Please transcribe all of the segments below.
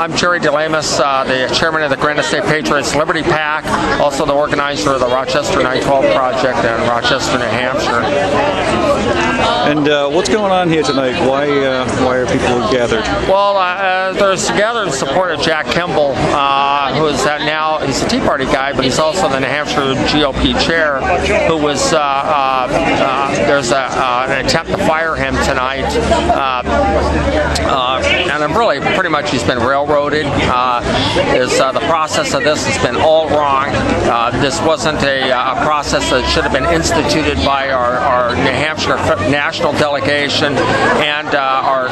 I'm Jerry DeLamus, the chairman of the Granite State Patriots Liberty PAC, also the organizer of the Rochester 912 Project in Rochester, New Hampshire. And what's going on here tonight? Why are people gathered? Well, they're gathered in support of Jack Kimball, who is now, he's a Tea Party guy, but he's also the New Hampshire GOP chair, who was, there's an attempt to fire him tonight. And I'm really, pretty much he's been railroaded. The process of this has been all wrong. This wasn't a process that should have been instituted by our New Hampshire national delegation and our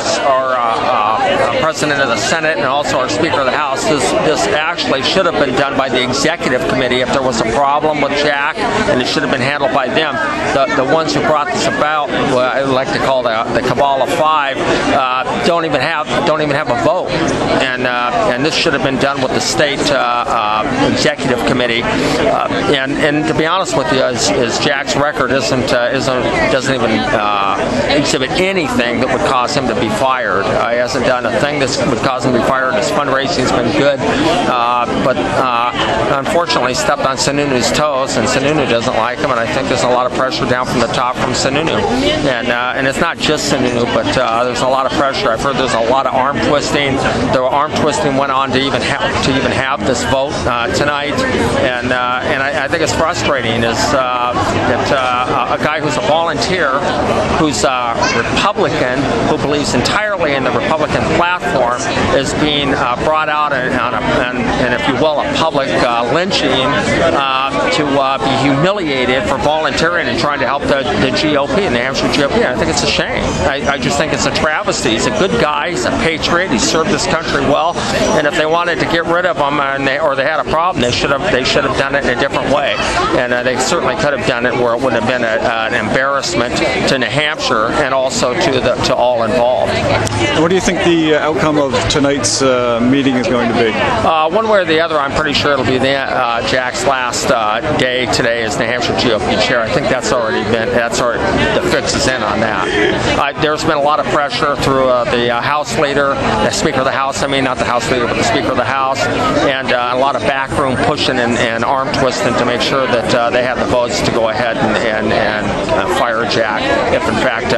President of the Senate and also our Speaker of the House. This actually should have been done by the Executive Committee if there was a problem with Jack, and it should have been handled by them. The ones who brought this about, what I like to call the Cabal of Five, don't even have a vote, and this should have been done with the state Executive Committee. And to be honest with you, is Jack's record doesn't even exhibit anything that would cause him to be fired. He hasn't done a thing that would cause him to be fired. His fundraising's been good, but unfortunately stepped on Sununu's toes, and Sununu doesn't like him, and I think there's a lot of pressure down from the top from Sununu. And it's not just Sununu, but there's a lot of pressure. I've heard there's a lot of arm twisting. The arm twisting went on to even have this vote tonight, and I think it's frustrating is that a guy who's a volunteer, who's a Republican, who believes entirely in the Republican platform, is being brought out and if you will, a public lynching to be humiliated for volunteering and trying to help the GOP and the Hampshire GOP. I think it's a shame. I just think it's a travesty. He's a good guy. He's a patriot. He served this country well. And if they wanted to get rid of him, or they had a problem, they should have done it in a different way. And they certainly could have done it where it wouldn't have been an embarrassment to New Hampshire and also to all involved. What do you think the outcome of tonight's meeting is going to be? One way or the other, I'm pretty sure it'll be Jack's last day today as New Hampshire GOP chair. I think the fix is in on that. There's been a lot of pressure through the House leader, the Speaker of the House, not the House leader, but the Speaker of the House, and a lot of backroom pushing and arm twisting to make sure that they have the votes to go ahead and fire Jack if in fact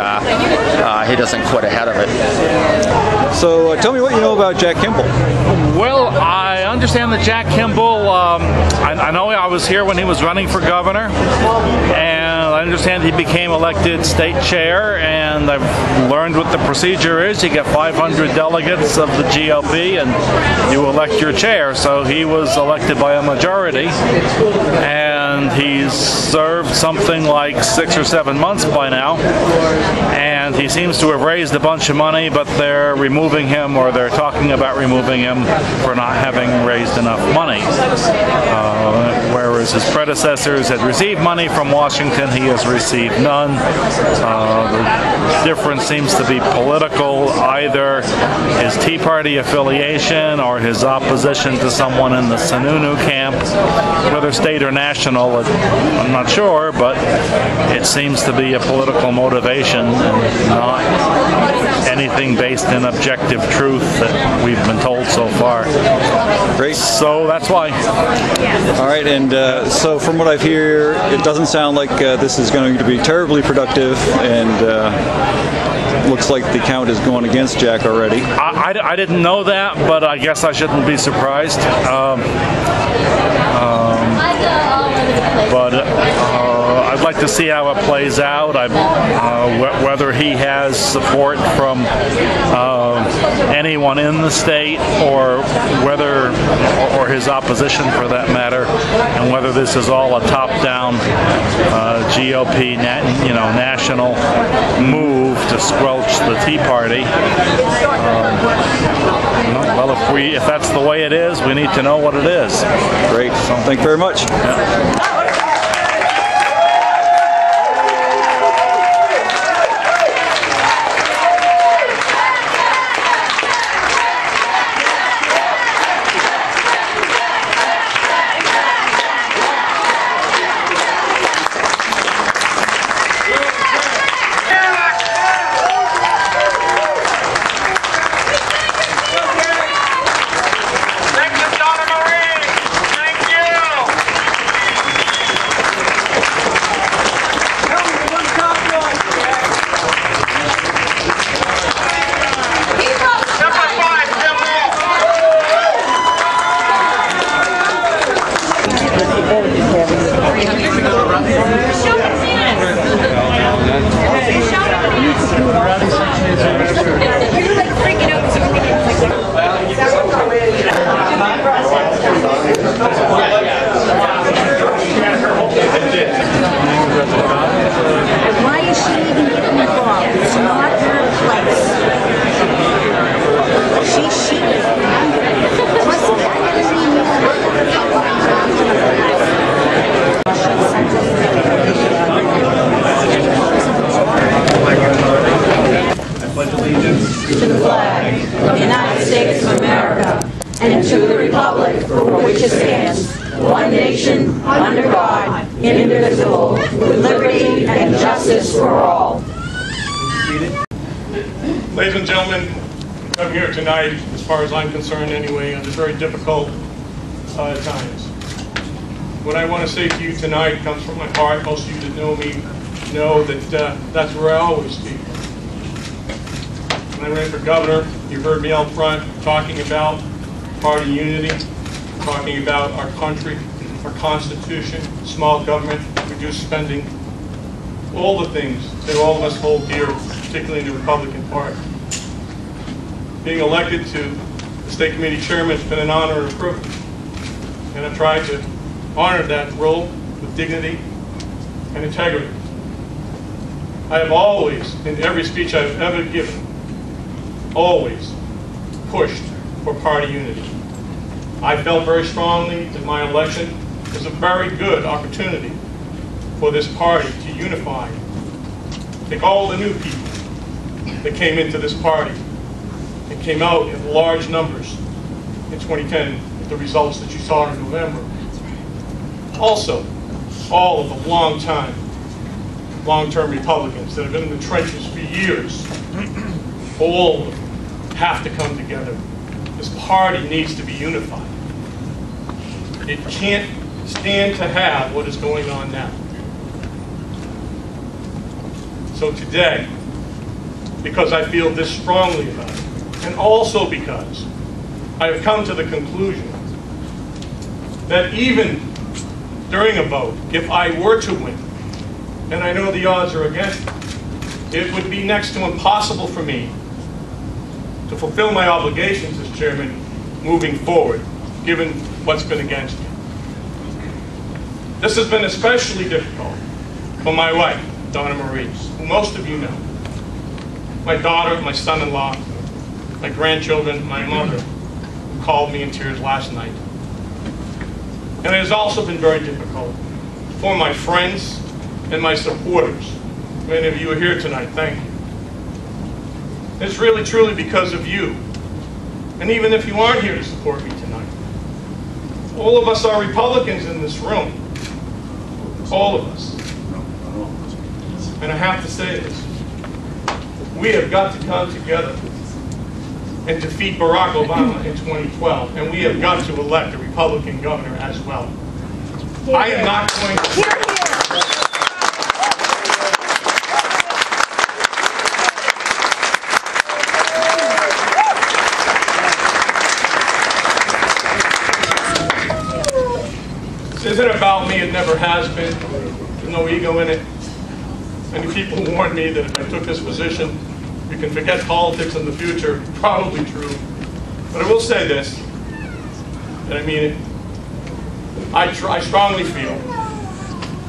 he doesn't quit ahead of it. So tell me what you know about Jack Kimball. Well, I understand that Jack Kimball, I know I was here when he was running for governor, and I understand he became elected state chair, and I've learned what the procedure is. You get 500 delegates of the GOP and you elect your chair. So he was elected by a majority, and he's served something like 6 or 7 months by now, and he seems to have raised a bunch of money, but they're removing him, or they're talking about removing him for not having raised enough money. Whereas his predecessors had received money from Washington, he has received none. The difference seems to be political, either his Tea Party affiliation or his opposition to someone in the Sununu camp. Whether state or national, I'm not sure, but it seems to be a political motivation and not anything based in objective truth that we've been told so far. Great. So that's why. All right, and so from what I've heard, it doesn't sound like this is going to be terribly productive, and looks like the count is going against Jack already. I didn't know that, but I guess I shouldn't be surprised. But I'd like to see how it plays out. Whether he has support from anyone in the state, or his opposition for that matter, and whether this is all a top-down GOP, national move to squelch the Tea Party. Well, if that's the way it is, we need to know what it is. Great. So, thank you very much. Yeah. indivisible, with liberty and justice for all. Ladies and gentlemen, I'm here tonight, as far as I'm concerned anyway, under very difficult times. What I want to say to you tonight comes from my heart. Most of you that know me know that that's where I always speak. When I ran for governor, you heard me out front talking about party unity, talking about our country, our Constitution, small government, reduced spending, all the things that all of us hold dear, particularly in the Republican Party. Being elected to the State Committee Chairman has been an honor and a privilege. And I've tried to honor that role with dignity and integrity. I have always, in every speech I've ever given, always pushed for party unity. I felt very strongly that my election was a very good opportunity for this party to unify. Take all the new people that came into this party and came out in large numbers in 2010 with the results that you saw in November. Also, all of the long-term Republicans that have been in the trenches for years, all of them have to come together. This party needs to be unified. It can't stand to have what is going on now. So today, because I feel this strongly about it, and also because I have come to the conclusion that even during a vote, if I were to win, and I know the odds are against me, it would be next to impossible for me to fulfill my obligations as chairman moving forward, given what's been against me. This has been especially difficult for my wife, Donna Marie, who most of you know, my daughter, my son-in-law, my grandchildren, my mother, who called me in tears last night. And it has also been very difficult for my friends and my supporters. Many of you are here tonight, thank you. It's really, truly because of you. And even if you aren't here to support me tonight, all of us are Republicans in this room. All of us. And I have to say this. We have got to come together and defeat Barack Obama in 2012. And we have got to elect a Republican governor as well. I am not going to... This isn't about me, it never has been. There's no ego in it. Many people warned me that if I took this position, we can forget politics in the future. Probably true. But I will say this, and I mean it. I strongly feel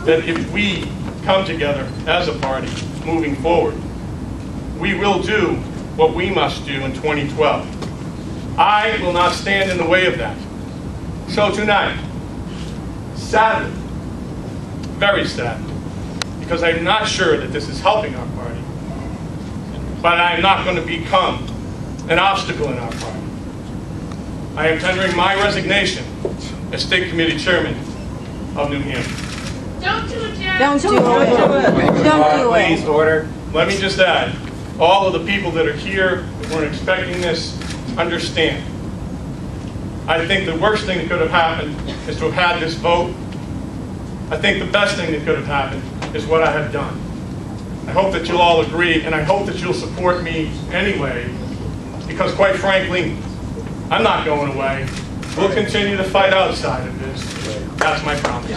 that if we come together as a party moving forward, we will do what we must do in 2012. I will not stand in the way of that. So tonight, sadly, very sadly, because I'm not sure that this is helping our party, but I'm not going to become an obstacle in our party. I am tendering my resignation as State Committee Chairman of New Hampshire. Don't do it, Jack. Don't do it. Don't do it. Please, order. Let me just add, all of the people that are here that weren't expecting this, understand. I think the worst thing that could have happened is to have had this vote. I think the best thing that could have happened is what I have done. I hope that you'll all agree, and I hope that you'll support me anyway, because quite frankly, I'm not going away. We'll continue to fight outside of this. That's my promise.